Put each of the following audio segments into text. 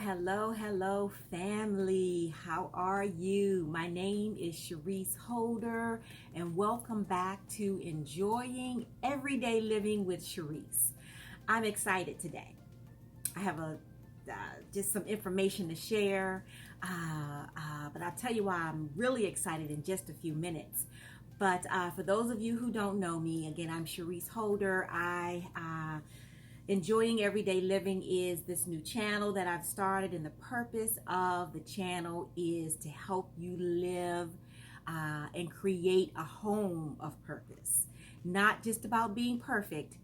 hello, family. How are you? My name is Sharice Holder, and welcome back to Enjoying Everyday Living with Sharice. I'm excited today. I have just some information to share, but I'll tell you why I'm really excited in just a few minutes. But for those of you who don't know me, again, I'm Sharice Holder. Enjoying Everyday Living is this new channel that I've started, and the purpose of the channel is to help you live and create a home of purpose. Not just about being perfect,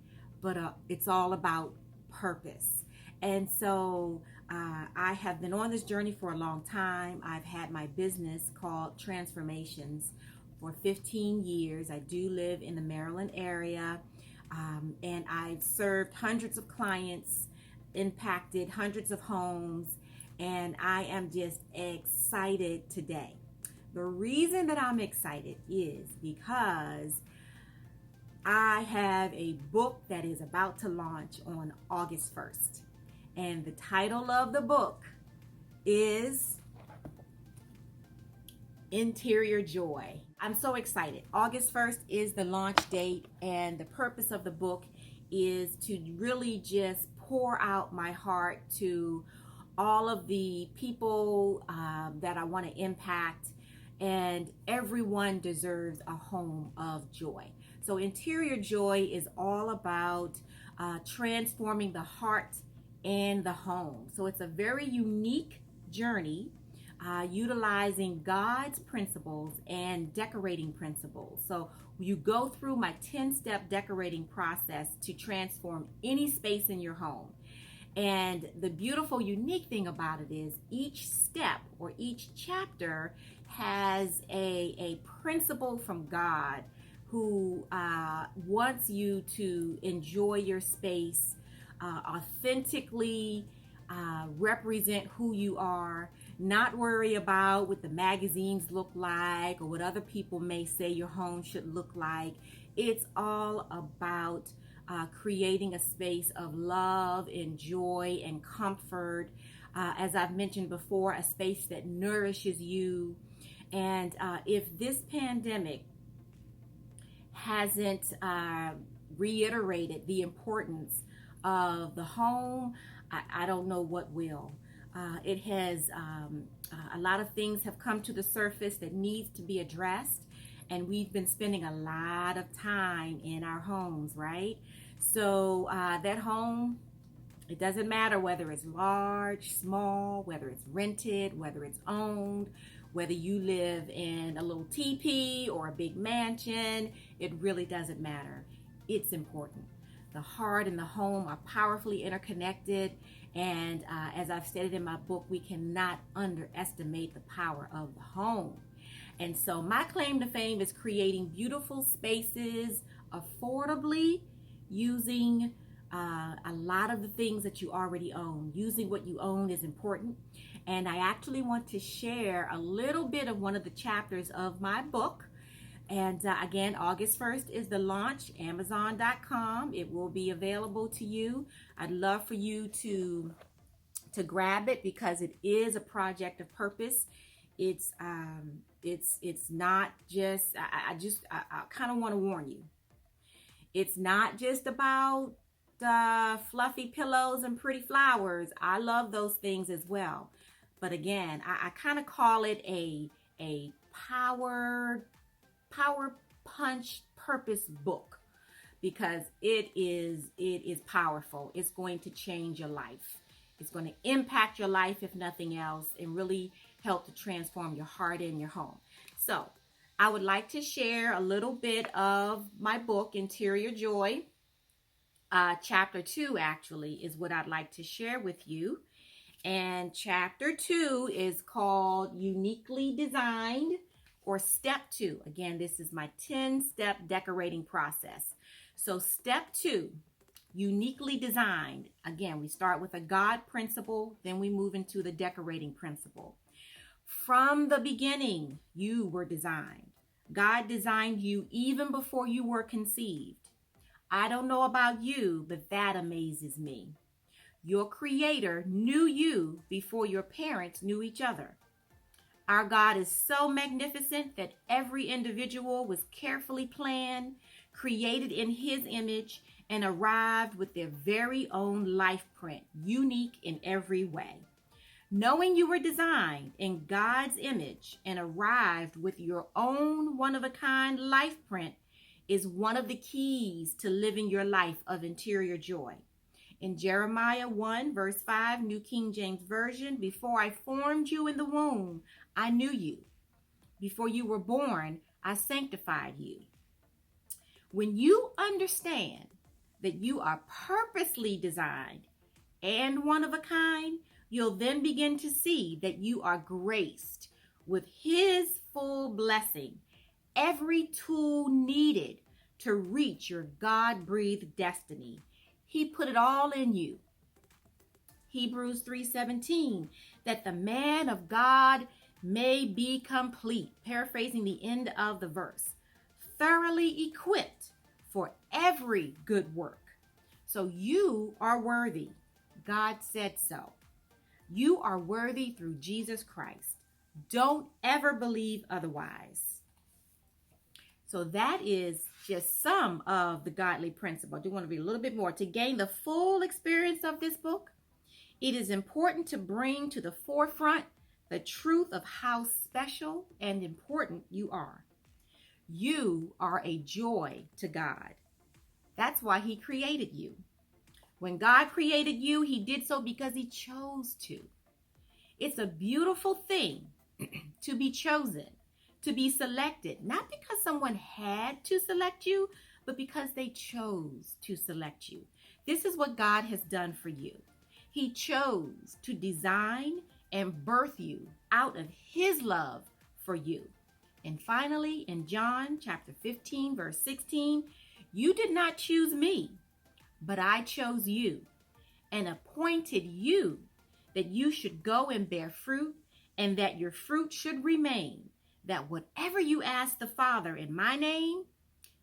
but it's all about purpose. And so I have been on this journey for a long time. I've had my business called Transformations for 15 years. I do live in the Maryland area. And I've served hundreds of clients, impacted hundreds of homes, and I am just excited today. The reason that I'm excited is because I have a book that is about to launch on August 1st. And the title of the book is Interior Joy. I'm so excited. August 1st is the launch date, and the purpose of the book is to really just pour out my heart to all of the people that I want to impact, and everyone deserves a home of joy. So Interior Joy is all about transforming the heart and the home. So it's a very unique journey utilizing God's principles and decorating principles. So you go through my 10-step decorating process to transform any space in your home. And the beautiful, unique thing about it is each step or each chapter has a principle from God who wants you to enjoy your space, authentically represent who you are, not worry about what the magazines look like or what other people may say your home should look like. It's all about creating a space of love and joy and comfort. As I've mentioned before, a space that nourishes you. And if this pandemic hasn't reiterated the importance of the home, I don't know what will. It has a lot of things have come to the surface that needs to be addressed, and we've been spending a lot of time in our homes, right? So that home, it doesn't matter whether it's large, small, whether it's rented, whether it's owned, whether you live in a little teepee or a big mansion, it really doesn't matter. It's important. The heart and the home are powerfully interconnected. And as I've stated in my book, we cannot underestimate the power of the home. And so my claim to fame is creating beautiful spaces affordably using a lot of the things that you already own. Using what you own is important. And I actually want to share a little bit of one of the chapters of my book. And again, August 1st is the launch, Amazon.com. It will be available to you. I'd love for you to grab it because it is a project of purpose. It's not just, I kind of want to warn you. It's not just about fluffy pillows and pretty flowers. I love those things as well. But again, I kind of call it a power punch purpose book because it is powerful. It's going to change your life. It's going to impact your life, if nothing else, and really help to transform your heart and your home. So I would like to share a little bit of my book, Interior Joy. Chapter 2 actually is what I'd like to share with you. And chapter 2 is called Uniquely Designed, or step 2. Again, this is my 10-step decorating process. So step 2, uniquely designed. Again, we start with a God principle, then we move into the decorating principle. From the beginning, you were designed. God designed you even before you were conceived. I don't know about you, but that amazes me. Your Creator knew you before your parents knew each other. Our God is so magnificent that every individual was carefully planned, created in His image, and arrived with their very own life print, unique in every way. Knowing you were designed in God's image and arrived with your own one-of-a-kind life print is one of the keys to living your life of interior joy. In Jeremiah 1, verse 5, New King James Version, before I formed you in the womb, I knew you. Before you were born, I sanctified you. When you understand that you are purposely designed and one of a kind, you'll then begin to see that you are graced with His full blessing, every tool needed to reach your God-breathed destiny. He put it all in you. Hebrews 3:17, that the man of God may be complete, paraphrasing the end of the verse, thoroughly equipped for every good work. So you are worthy. God said so. You are worthy through Jesus Christ. Don't ever believe otherwise. So that is just some of the godly principle. I do want to read a little bit more. To gain the full experience of this book, it is important to bring to the forefront the truth of how special and important you are. You are a joy to God. That's why He created you. When God created you, He did so because He chose to. It's a beautiful thing to be chosen, to be selected, not because someone had to select you, but because they chose to select you. This is what God has done for you. He chose to design and birth you out of His love for you. And finally, in John chapter 15, verse 16, you did not choose me, but I chose you and appointed you that you should go and bear fruit, and that your fruit should remain, that whatever you ask the Father in my name,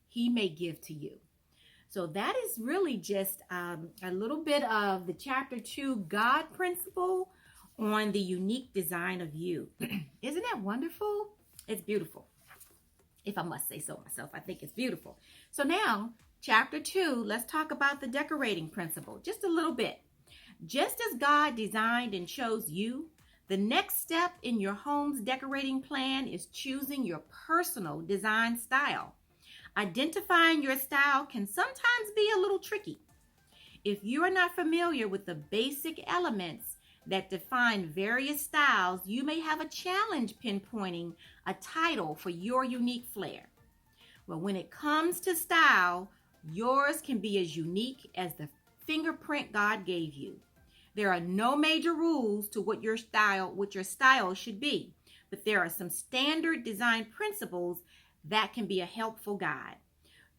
He may give to you. So that is really just a little bit of the chapter 2 God principle on the unique design of you. Isn't that wonderful? It's beautiful. If I must say so myself, I think it's beautiful. So now, chapter 2, let's talk about the decorating principle just a little bit. Just as God designed and chose you, the next step in your home's decorating plan is choosing your personal design style. Identifying your style can sometimes be a little tricky. If you are not familiar with the basic elements that define various styles, you may have a challenge pinpointing a title for your unique flair. Well, when it comes to style, yours can be as unique as the fingerprint God gave you. There are no major rules to what your style should be, but there are some standard design principles that can be a helpful guide.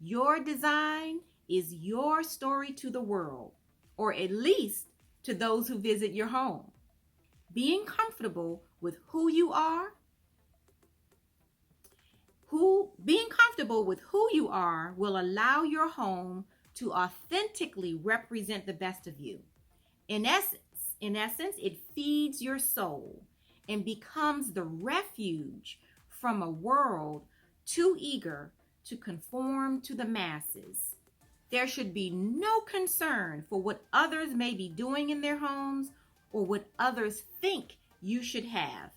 Your design is your story to the world, or at least to those who visit your home. Being comfortable with who you are will allow your home to authentically represent the best of you. In essence, it feeds your soul and becomes the refuge from a world too eager to conform to the masses. There should be no concern for what others may be doing in their homes or what others think you should have.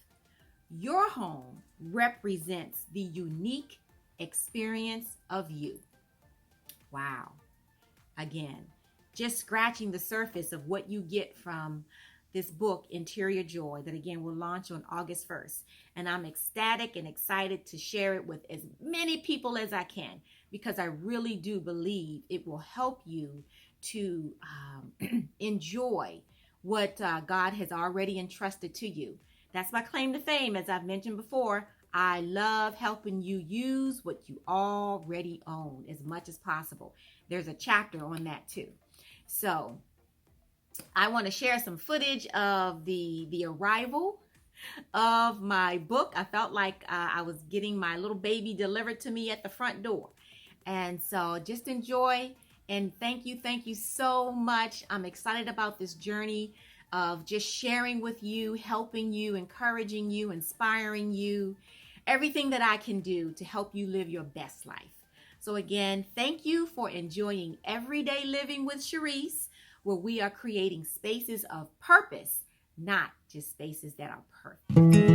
Your home represents the unique experience of you. Wow. Again, just scratching the surface of what you get from this book, Interior Joy, that again will launch on August 1st. And I'm ecstatic and excited to share it with as many people as I can, because I really do believe it will help you to enjoy what God has already entrusted to you. That's my claim to fame. As I've mentioned before, I love helping you use what you already own as much as possible. There's a chapter on that too. So I want to share some footage of the arrival of my book. I felt like I was getting my little baby delivered to me at the front door. And so just enjoy And thank you so much. I'm excited about this journey of just sharing with you, helping you, encouraging you, inspiring you, everything that I can do to help you live your best life. So, again, thank you for enjoying Everyday Living with Sharice, where we are creating spaces of purpose, not just spaces that are perfect.